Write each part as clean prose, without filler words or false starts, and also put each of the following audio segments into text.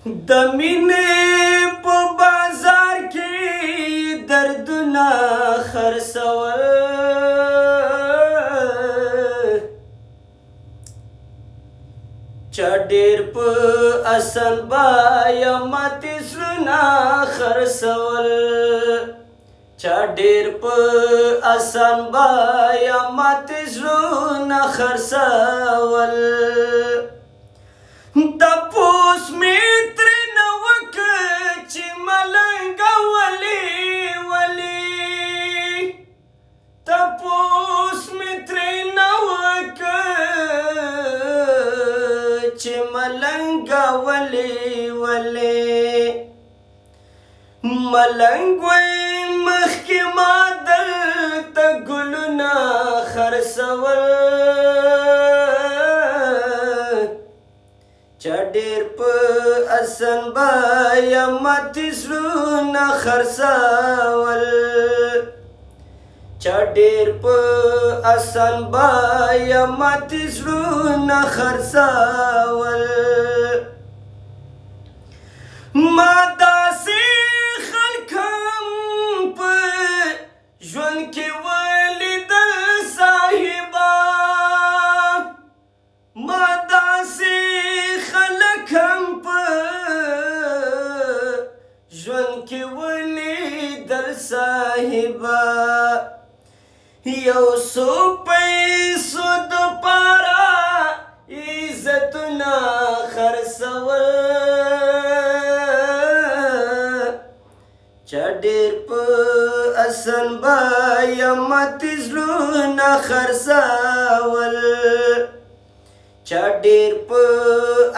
د مینې په بازار کې دردونه خرڅول چا ډېر په اسان بیه ماتې زړونه خرڅول چا ډېر په اسان بیه ماتې زړونه خرڅول تپوس مې ترېنه وکړ چې ملنګه ولې تپوس مې ترېنه وکړ چې ملنګه ولې ملنګ وایي مخکې ما دلته ګلونه خرڅول چا ډېر په اسان بیه ماتې زړونه خرڅول چا ډېر په اسان بیه ماتې زړونه خرڅول ما داسې خلک هم په ژوند کې ولیدل صاحبه ما داسې خلک هم په ژوند کې ولیدل صاحبه یو څو پیسو دپاره عزتونه خرڅول چا ډېر په اسان بیه ماتې زړونه خرڅول چا ډېر په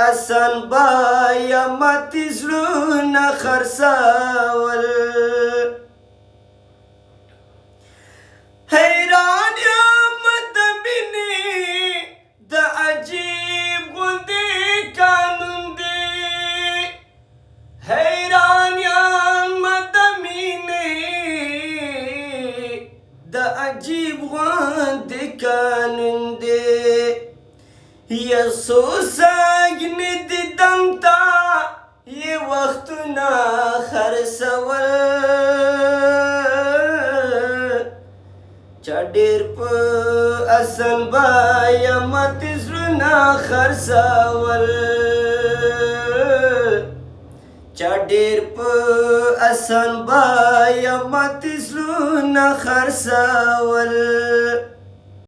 اسان بیه ماتې زړونه خرڅول حیران یم د مینې د عجیب غوندې قانون دی حیران یم د مینې د عجیب غوندې قانون دی یسو ساګنې دیدم تا یې وختونه خرڅول چا ډېر په اسان بیه ماتې زړونه خرڅول چا ډېر په اسان بیه ماتې زړونه خرڅول